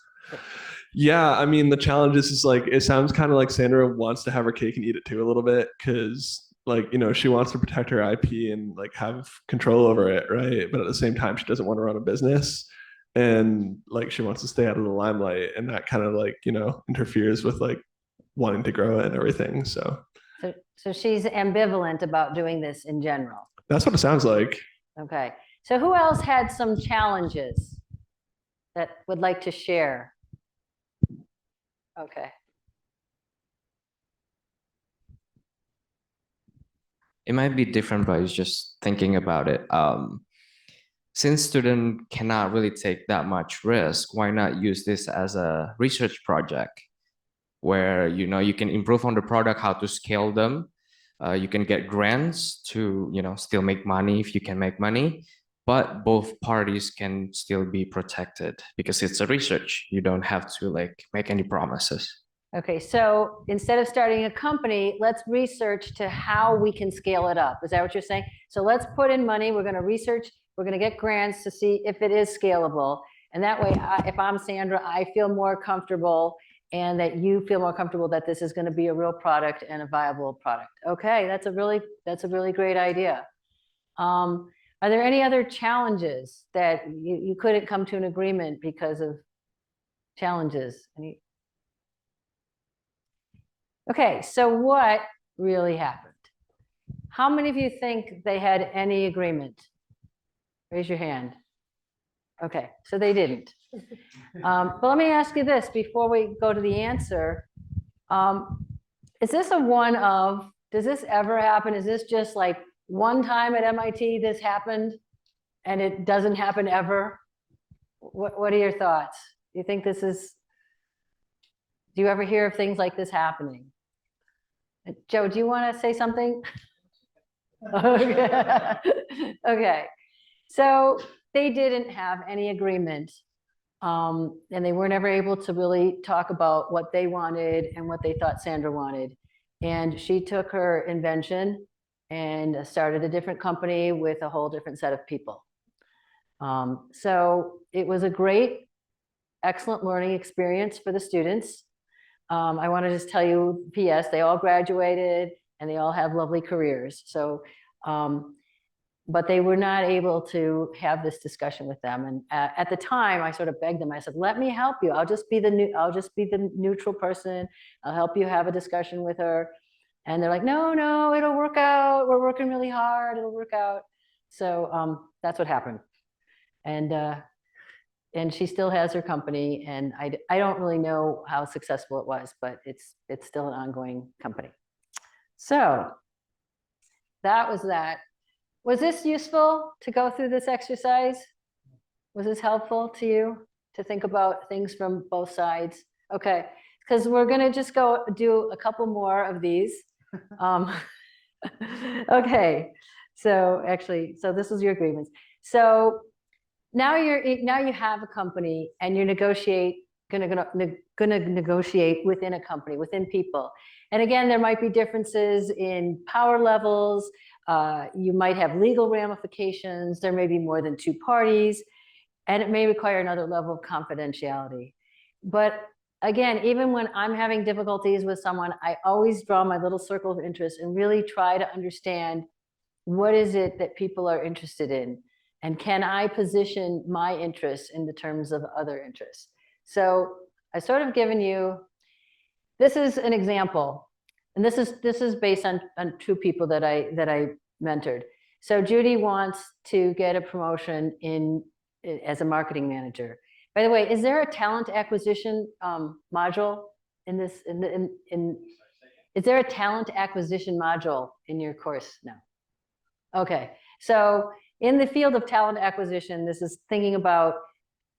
Yeah, I mean, the challenge is like, it sounds kind of like Sandra wants to have her cake and eat it too a little bit because like, you know, she wants to protect her IP and like have control over it, right? But at the same time, she doesn't want to run a business and like she wants to stay out of the limelight, and that kind of like, you know, interferes with like wanting to grow it and everything. So she's ambivalent about doing this in general. That's what it sounds like. Okay, so who else had some challenges that would like to share? Okay. It might be different, but it's just thinking about it. Since student cannot really take that much risk, why not use this as a research project where, you know, you can improve on the product, how to scale them. You can get grants to, you know, still make money if you can make money, but both parties can still be protected because it's a research. You don't have to like make any promises. Okay, so instead of starting a company, let's research to how we can scale it up. Is that what you're saying? So let's put in money, we're going to research, we're going to get grants to see if it is scalable. And that way, if I'm Sandra, I feel more comfortable, and that you feel more comfortable that this is going to be a real product and a viable product. Okay, that's a really great idea. Are there any other challenges that you couldn't come to an agreement because of challenges? Okay, so what really happened? How many of you think they had any agreement? Raise your hand. Okay, so they didn't. But let me ask you this before we go to the answer. Is this a one of, does this ever happen? Is this just like one time at MIT this happened and it doesn't happen ever? What are your thoughts? Do you think this is? Do you ever hear of things like this happening? Joe, do you want to say something? Okay. Okay. So they didn't have any agreement. And they weren't ever able to really talk about what they wanted and what they thought Sandra wanted. And she took her invention and started a different company with a whole different set of people. So it was a great, excellent learning experience for the students. I want to just tell you, PS, they all graduated and they all have lovely careers. So, but they were not able to have this discussion with them. And at the time, I sort of begged them. I said, "Let me help you. I'll just be the neutral person. I'll help you have a discussion with her." And they're like, "No, no, it'll work out. We're working really hard. It'll work out." So that's what happened. And she still has her company, and I don't really know how successful it was, but it's still an ongoing company. So that was that. Was this useful to go through this exercise? Was this helpful to you to think about things from both sides? Okay, because we're gonna just go do a couple more of these. Okay, so actually, so this is your agreements. So now you have a company and you're gonna negotiate within a company, within people. And again, there might be differences in power levels. You might have legal ramifications. There may be more than two parties, and it may require another level of confidentiality. But again, even when I'm having difficulties with someone, I always draw my little circle of interest and really try to understand what is it that people are interested in, and can I position my interests in the terms of other interests. So I sort of given you, this is an example. And this is based on two people that I mentored. So Judy wants to get a promotion as a marketing manager. By the way, is there a talent acquisition module in this? Is there a talent acquisition module in your course now? Okay, so in the field of talent acquisition, this is thinking about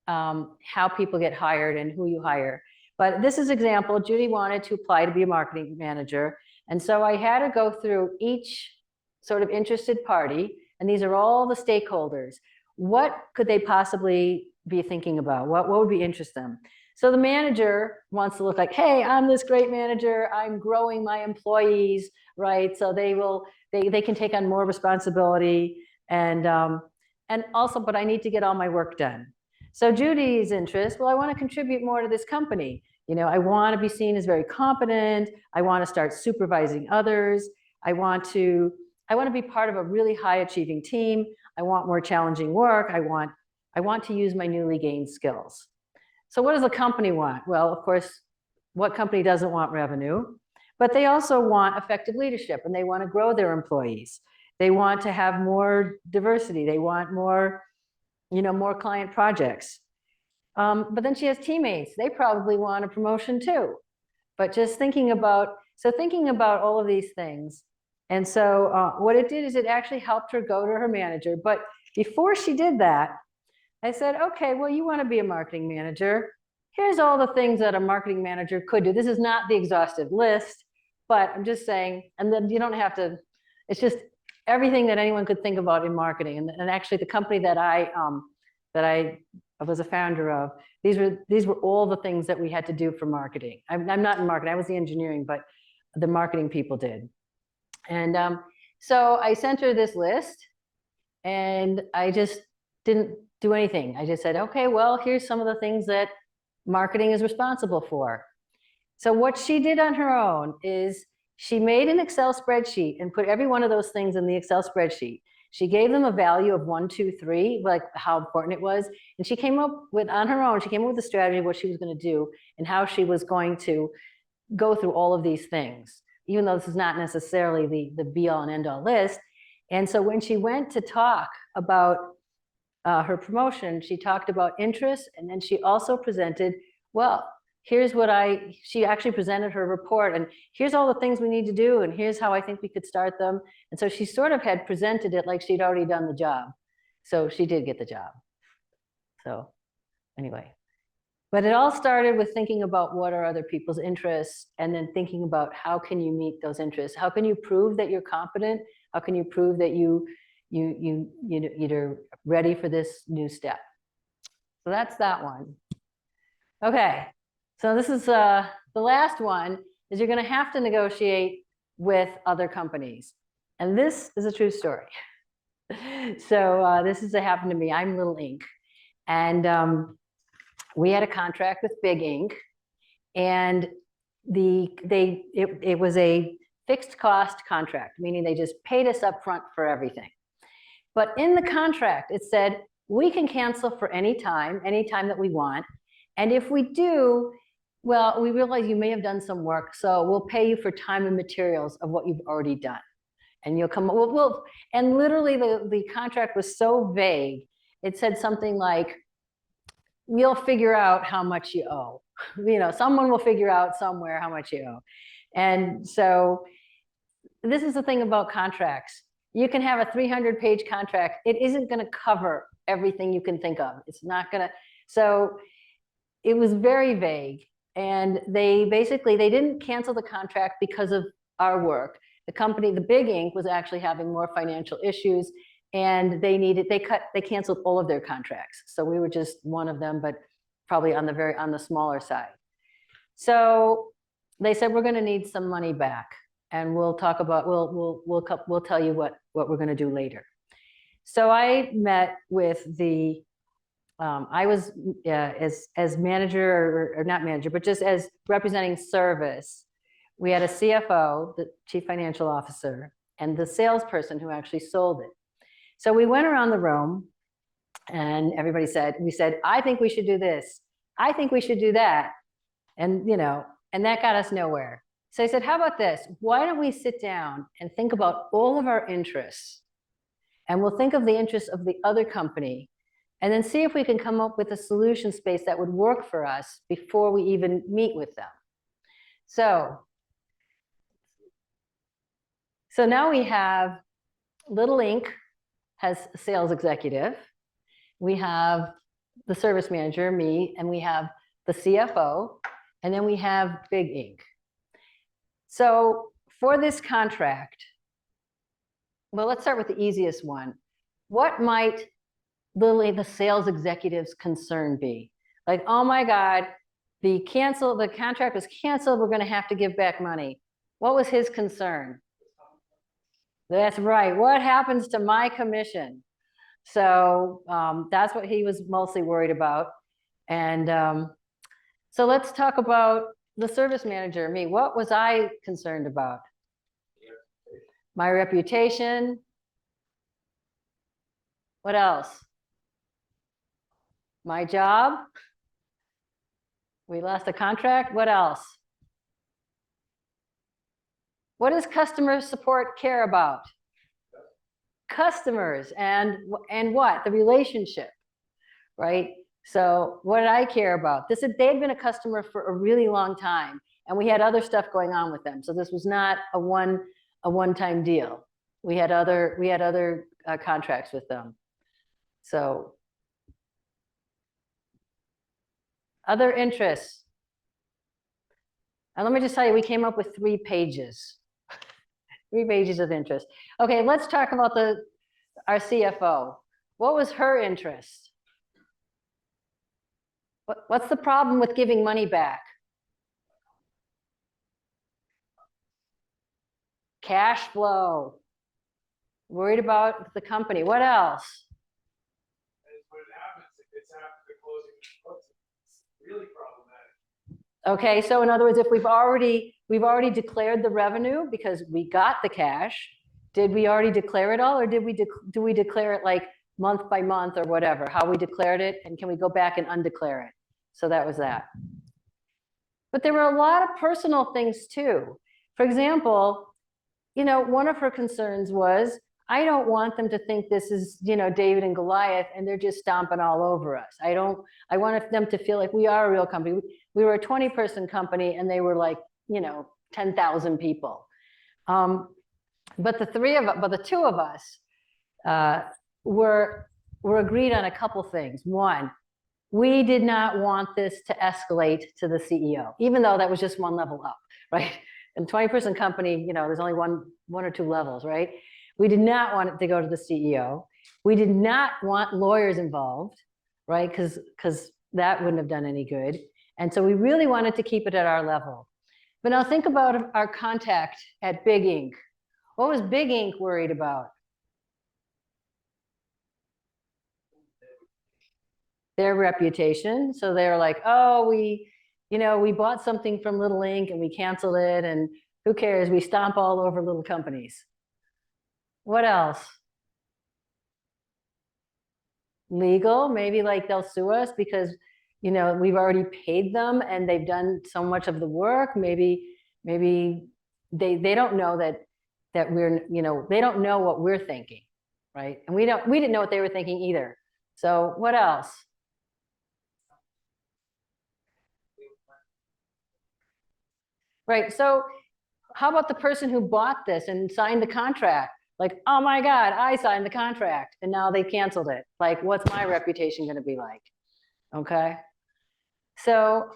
how people get hired and who you hire. But this is example, Judy wanted to apply to be a marketing manager. And so I had to go through each sort of interested party, and these are all the stakeholders. What could they possibly be thinking about? What would be interest them? So the manager wants to look like, hey, I'm this great manager, I'm growing my employees, right? So they can take on more responsibility, and also, but I need to get all my work done. So Judy's interest, well, I want to contribute more to this company. You know, I want to be seen as very competent. I want to start supervising others. I want to be part of a really high achieving team. I want more challenging work. I want to use my newly gained skills. So what does the company want? Well, of course, what company doesn't want revenue? But they also want effective leadership, and they want to grow their employees. They want to have more diversity. They want more, more client projects. But then she has teammates. They probably want a promotion too. But just thinking about all of these things. And so what it did is it actually helped her go to her manager. But before she did that, I said, okay, well, you want to be a marketing manager. Here's all the things that a marketing manager could do. This is not the exhaustive list, but I'm just saying, and then you don't have to, it's just everything that anyone could think about in marketing. And actually the company that I was a founder of, these were all the things that we had to do for marketing. I'm not in marketing, I was the engineering, but the marketing people did. And so I sent her this list, and I just didn't do anything. I just said, okay, well, here's some of the things that marketing is responsible for. So what she did on her own is she made an Excel spreadsheet and put every one of those things in the Excel spreadsheet. She gave them a value of 1, 2, 3, like how important it was. And she came up with, on her own, she came up with a strategy of what she was going to do and how she was going to go through all of these things, even though this is not necessarily the be all and end all list. And so when she went to talk about her promotion, she talked about interests, and then she also presented, well, here's what she actually presented her report, and here's all the things we need to do, and here's how I think we could start them. And so she sort of had presented it like she'd already done the job. So she did get the job. So anyway, But it all started with thinking about what are other people's interests, and then thinking about how can you meet those interests? How can you prove that you're competent? How can you prove that you're ready for this new step? So that's that one. Okay, so this is the last one, is you're going to have to negotiate with other companies. And this is a true story. So this is what happened to me. I'm Little Inc. And we had a contract with Big Inc. And it was a fixed cost contract, meaning they just paid us up front for everything. But in the contract, it said, we can cancel for any time that we want. And if we do, well, we realize you may have done some work, so we'll pay you for time and materials of what you've already done. And you'll come, and literally the contract was so vague. It said something like, we'll figure out how much you owe. You know, someone will figure out somewhere how much you owe. And so this is the thing about contracts. You can have a 300-page contract. It isn't going to cover everything you can think of. It's not going to. So it was very vague. And they didn't cancel the contract because of our work. The company, the Big Inc., was actually having more financial issues, and they canceled all of their contracts. So we were just one of them, but probably on the smaller side. So they said, we're going to need some money back, and we'll talk about, we'll tell you what we're going to do later. So I met with the, I was as manager, or not manager, but just as representing service. We had a CFO, the chief financial officer, and the salesperson who actually sold it. So we went around the room, and we said, I think we should do this. I think we should do that. And, and that got us nowhere. So I said, how about this? Why don't we sit down and think about all of our interests, and we'll think of the interests of the other company, and then see if we can come up with a solution space that would work for us before we even meet with them. So now we have Little Inc. has a sales executive. We have the service manager, me, and we have the CFO, and then we have Big Inc. So for this contract, well, let's start with the easiest one. What might the sales executive's concern be? Like, oh my God, the contract was canceled, we're going to have to give back money. What was his concern? That's right. What happens to my commission? So that's what he was mostly worried about. And so let's talk about the service manager, me. What was I concerned about? My reputation. What else? My job. We lost a contract. What else? What does customer support care about? Customers and what? The relationship, right? So what did I care about? They had been a customer for a really long time, and we had other stuff going on with them. So this was not a one-time deal. We had other contracts with them. So other interests. And let me just tell you, we came up with 3 pages. 3 pages of interest. Okay, let's talk about our CFO. What was her interest? What's the problem with giving money back? Cash flow. Worried about the company. What else? Okay, so in other words, if we've already declared the revenue because we got the cash, did we already declare it all, or do we declare it like month by month or whatever, how we declared it, and can we go back and undeclare it? So that was that. But there were a lot of personal things too. For example, one of her concerns was, I don't want them to think this is, David and Goliath, and they're just stomping all over us. I wanted them to feel like we are a real company. We were a 20-person company, and they were like, 10,000 people. But the 2 of us were agreed on a couple things. One, we did not want this to escalate to the CEO, even though that was just one level up, right? In a 20-person company, you know, there's only one or two levels, right? We did not want it to go to the CEO. We did not want lawyers involved, right? Because that wouldn't have done any good. And so we really wanted to keep it at our level. But now think about our contact at Big Inc. What was Big Inc. worried about? Their reputation. So they're like, oh, we bought something from Little Inc. and we canceled it, and who cares? We stomp all over little companies. What else? Legal, maybe like they'll sue us because, you know, we've already paid them and they've done so much of the work. Maybe they don't know that we're, you know, they don't know what we're thinking, right? And we didn't know what they were thinking either. So what else? Right, so how about the person who bought this and signed the contract? Like, oh my God, I signed the contract and now they canceled it. Like, what's my reputation gonna be like? Okay, so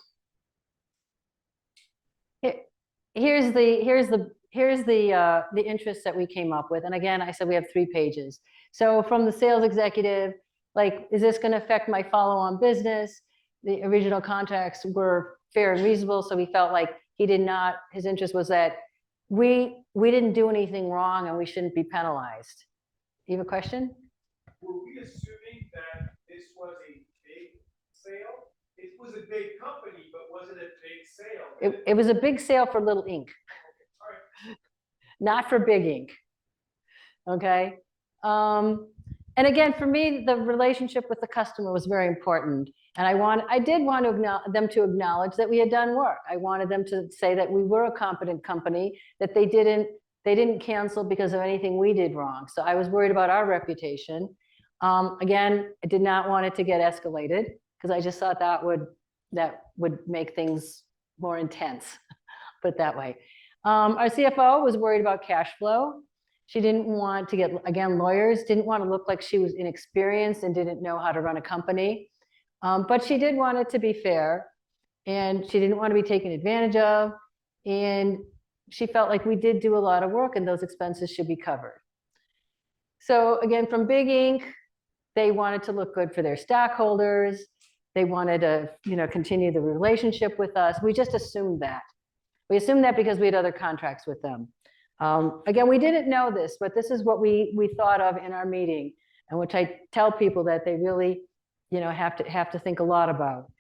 here's the interest that we came up with. And again, I said we have 3 pages. So from the sales executive, like, is this gonna affect my follow-on business? The original contracts were fair and reasonable, so we felt like his interest was that we didn't do anything wrong and we shouldn't be penalized. You have a question? Were we assuming that this was a big sale? It was a big company, but was it a big sale? It was a big sale for Little Inc. Not for Big Inc. Okay. And again, for me, the relationship with the customer was very important. And I did want them to acknowledge that we had done work. I wanted them to say that we were a competent company, that they didn't cancel because of anything we did wrong. So I was worried about our reputation. Again, I did not want it to get escalated because I just thought that would make things more intense, put it that way. Our CFO was worried about cash flow. She didn't want to get, again, lawyers didn't want to look like she was inexperienced and didn't know how to run a company. But she did want it to be fair, and she didn't want to be taken advantage of. And she felt like we did do a lot of work and those expenses should be covered. So again, from Big Inc., they wanted to look good for their stockholders. They wanted to, you know, continue the relationship with us. We just assumed that. We assumed that because we had other contracts with them. Again, we didn't know this, but this is what we thought of in our meeting, and which I tell people that they really, you know, have to think a lot about.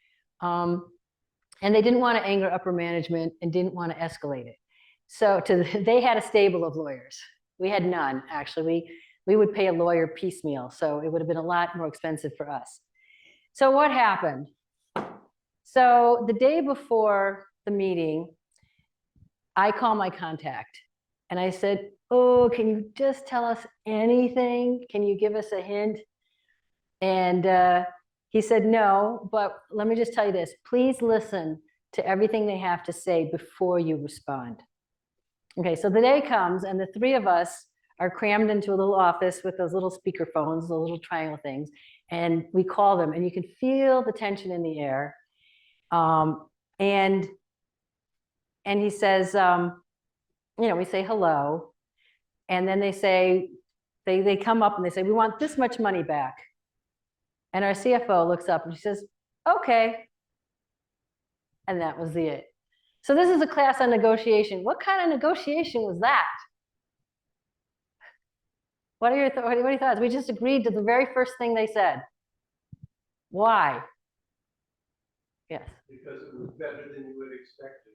And they didn't want to anger upper management and didn't want to escalate it. So they had a stable of lawyers. We had none, actually. We would pay a lawyer piecemeal, so it would have been a lot more expensive for us. So what happened? So the day before the meeting, I call my contact and I said, oh, can you just tell us anything? Can you give us a hint? And he said, no, but let me just tell you this. Please listen to everything they have to say before you respond. Okay, so the day comes and the 3 of us are crammed into a little office with those little speaker phones, the little triangle things, and we call them and you can feel the tension in the air. And he says, you know, we say hello, and then they say, they come up and they say, we want this much money back. And our CFO looks up and she says, okay. And that was it. So this is a class on negotiation. What kind of negotiation was that? What are your thoughts? We just agreed to the very first thing they said. Why? Yes. Because it was better than you would expect.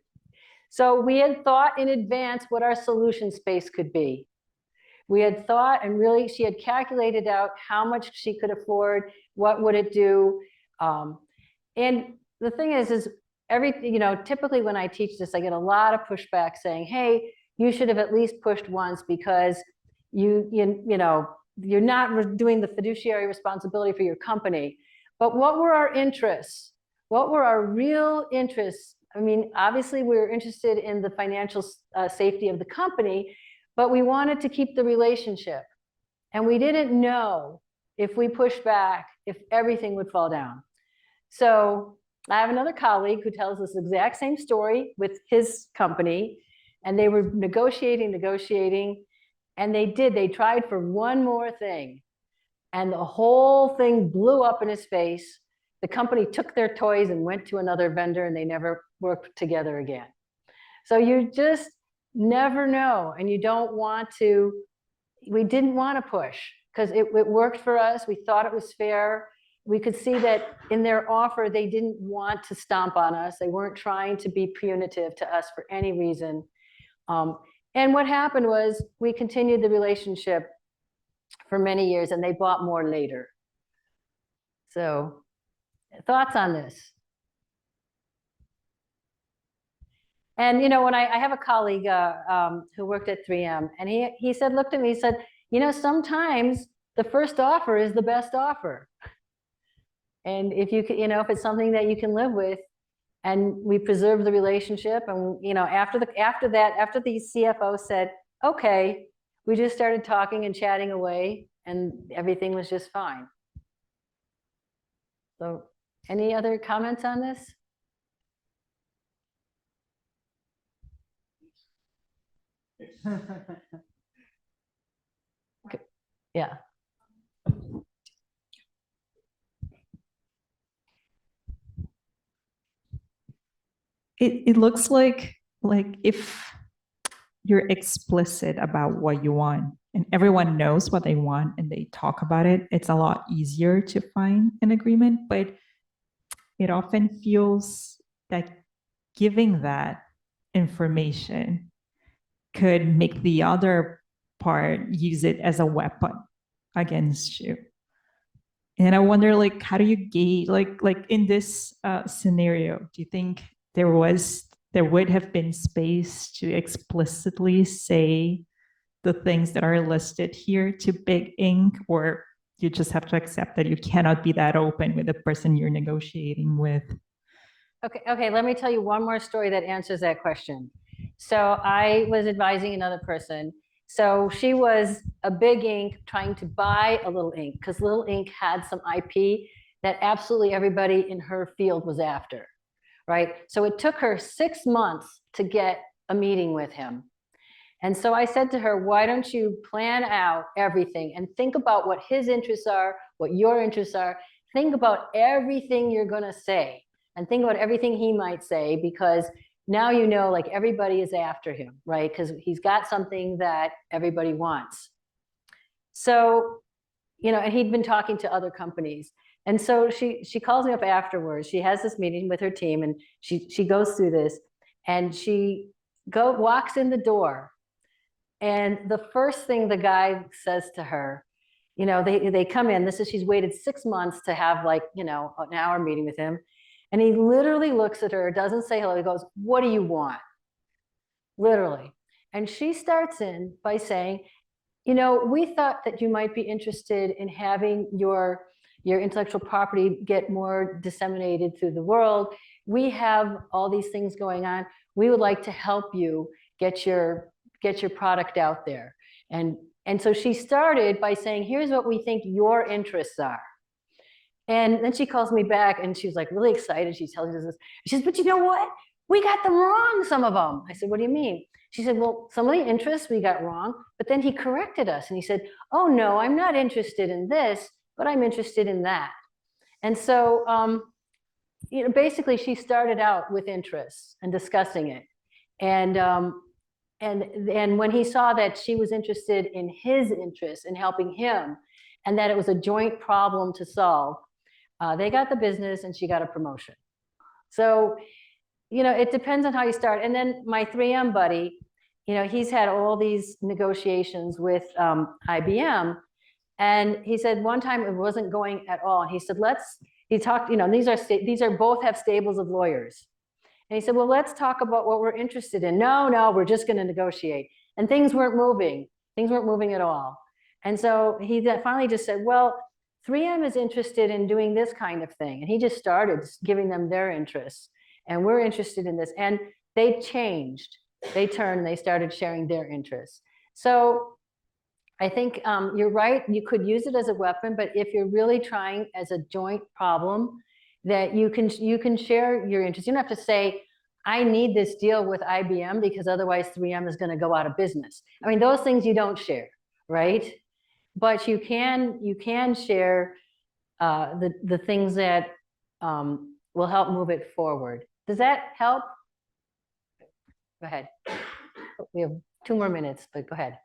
So we had thought in advance what our solution space could be. We had thought, and really she had calculated out how much she could afford, what would it do. And the thing is you know, typically when I teach this, I get a lot of pushback saying, hey, you should have at least pushed once because you know, you're not doing the fiduciary responsibility for your company. But what were our interests? What were our real interests? I mean, obviously we were interested in the financial safety of the company, but we wanted to keep the relationship. And we didn't know if we pushed back, if everything would fall down. So I have another colleague who tells us the exact same story with his company, and they were negotiating, and they tried for one more thing, and the whole thing blew up in his face. The company took their toys and went to another vendor, and they never worked together again. So you just never know, and you don't want to. We didn't want to push because it worked for us. We thought it was fair. We could see that in their offer, they didn't want to stomp on us. They weren't trying to be punitive to us for any reason. And what happened was we continued the relationship for many years, and they bought more later. So thoughts on this? And, you know, when I have a colleague who worked at 3M, and he said, looked at me, he said, you know, sometimes the first offer is the best offer. And if you can, you know, if it's something that you can live with, and we preserve the relationship, and, you know, after the CFO said, okay, we just started talking and chatting away, and everything was just fine. So any other comments on this? Okay. Yeah. It looks like if you're explicit about what you want and everyone knows what they want and they talk about it, it's a lot easier to find an agreement. But it often feels that giving that information could make the other part use it as a weapon against you. And I wonder, like, how do you gauge, like in this scenario, do you think there would have been space to explicitly say the things that are listed here to big ink, or you just have to accept that you cannot be that open with the person you're negotiating with? Okay, let me tell you one more story that answers that question. So I was advising another person. So she was a big ink trying to buy a little ink because little ink had some IP that absolutely everybody in her field was after, right? So it took her 6 months to get a meeting with him. And so I said to her, why don't you plan out everything and think about what his interests are, what your interests are, think about everything you're gonna say and think about everything he might say, because now you know, like, everybody is after him, right? Because he's got something that everybody wants. So, you know, and he'd been talking to other companies. And so she calls me up afterwards. She has this meeting with her team, and she goes through this, and she walks in the door. And the first thing the guy says to her, you know, they come in, she's waited 6 months to have, like, you know, an hour meeting with him. And he literally looks at her, doesn't say hello. He goes, what do you want? Literally. And she starts in by saying, you know, we thought that you might be interested in having your intellectual property get more disseminated through the world. We have all these things going on. We would like to help you get your product out there. And so she started by saying, here's what we think your interests are. And then she calls me back, and she's like really excited. She tells me this. She says, but you know what? We got them wrong, some of them. I said, what do you mean? She said, well, some of the interests we got wrong, but then he corrected us. And he said, oh, no, I'm not interested in this, but I'm interested in that. And so, you know, basically she started out with interests and discussing it. And when he saw that she was interested in his interests in helping him, and that it was a joint problem to solve, they got the business, and she got a promotion. So, you know, it depends on how you start. And then my 3M buddy, you know, he's had all these negotiations with IBM. And he said one time it wasn't going at all. And he said, he talked, you know, these are both have stables of lawyers. And he said, well, let's talk about what we're interested in. No, we're just going to negotiate. And things weren't moving. Things weren't moving at all. And so he finally just said, well, 3M is interested in doing this kind of thing. And he just started giving them their interests. And we're interested in this. And they changed. They turned, and they started sharing their interests. So I think you're right. You could use it as a weapon, but if you're really trying as a joint problem, that you can share your interest. You don't have to say, I need this deal with IBM because otherwise 3M is going to go out of business. I mean, those things you don't share, right? But you can share the things that will help move it forward. Does that help? Go ahead. We have 2 more minutes, but go ahead.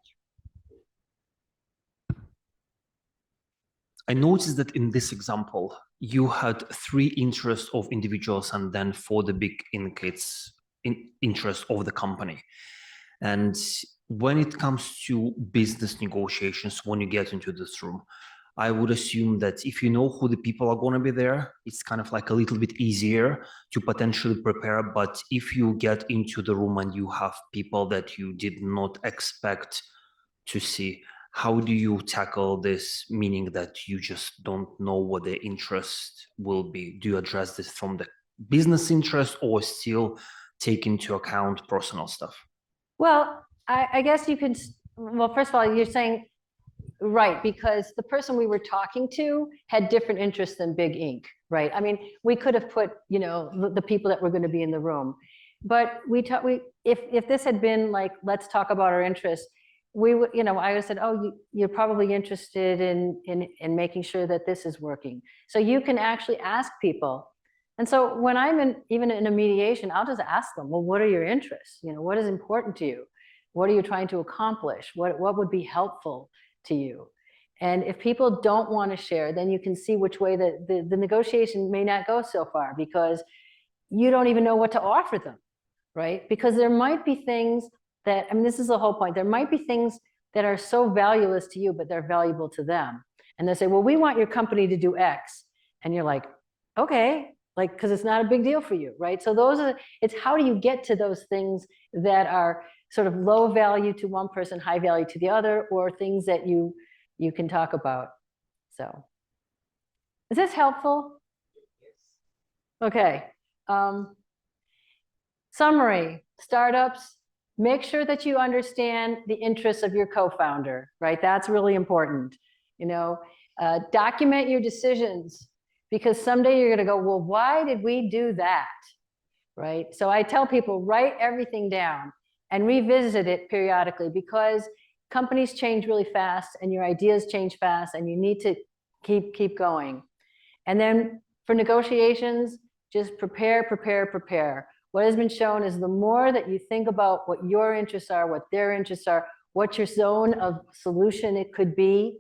I noticed that in this example, you had 3 interests of individuals and then 4 the big interest of the company. And when it comes to business negotiations, when you get into this room, I would assume that if you know who the people are going to be there, it's kind of like a little bit easier to potentially prepare. But if you get into the room and you have people that you did not expect to see, how do you tackle this, meaning that you just don't know what the interest will be? Do you address this from the business interest or still take into account personal stuff? Well, I guess you can, well, first of all, you're saying, right, because the person we were talking to had different interests than Big Inc., right? I mean, we could have put, you know, the people that were going to be in the room, but if this had been like, let's talk about our interests, we would, you know, I would have said, oh, you're probably interested in making sure that this is working. So you can actually ask people. And so when I'm even in a mediation, I'll just ask them, well, what are your interests? You know, what is important to you? What are you trying to accomplish? What would be helpful to you? And if people don't want to share, then you can see which way the negotiation may not go so far because you don't even know what to offer them, right? Because there might be things that, I mean, this is the whole point. There might be things that are so valueless to you, but they're valuable to them. And they say, well, we want your company to do X. And you're like, okay, like, because it's not a big deal for you, right? So it's how do you get to those things that are sort of low value to one person, high value to the other, or things that you can talk about. So is this helpful? Okay. Summary, startups, make sure that you understand the interests of your co-founder, right? That's really important. You know, document your decisions because someday you're going to go, well, why did we do that? Right? So I tell people, write everything down and revisit it periodically because companies change really fast and your ideas change fast and you need to keep going. And then for negotiations, just prepare. What has been shown is the more that you think about what your interests are, what their interests are, what your zone of solution it could be,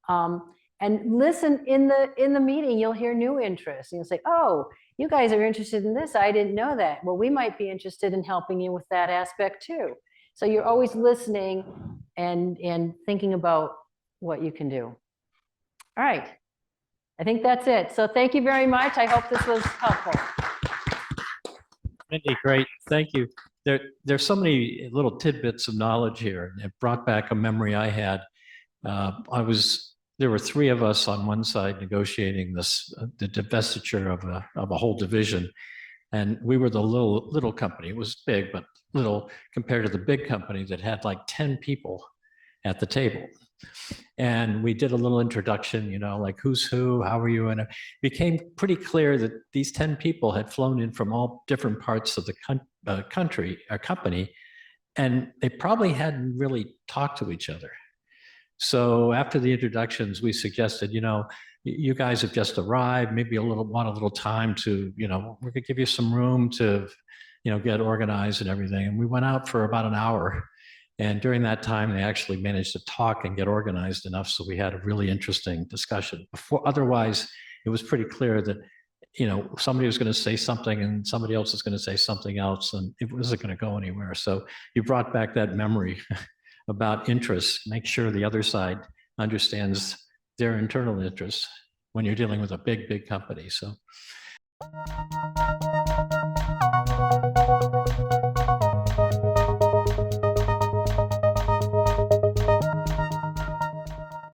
and listen in the meeting, you'll hear new interests. And you'll say, oh, you guys are interested in this. I didn't know that. Well, we might be interested in helping you with that aspect too. So you're always listening and thinking about what you can do. All right. I think that's it. So thank you very much. I hope this was helpful. Mindy, great. Thank you. There's so many little tidbits of knowledge here. It brought back a memory I had. There were 3 of us on one side negotiating the divestiture of a whole division. And we were the little company. It was big, but little compared to the big company that had like 10 people at the table. And we did a little introduction, you know, like who's who, how are you? And it became pretty clear that these 10 people had flown in from all different parts of the company, and they probably hadn't really talked to each other. So after the introductions, we suggested, you know, you guys have just arrived, maybe want a little time to, you know, we could give you some room to, you know, get organized and everything. And we went out for about an hour. And during that time, they actually managed to talk and get organized enough. So we had a really interesting discussion. Otherwise, it was pretty clear that, you know, somebody was going to say something and somebody else was going to say something else, and it wasn't going to go anywhere. So you brought back that memory about interests. Make sure the other side understands their internal interests when you're dealing with a big company. So.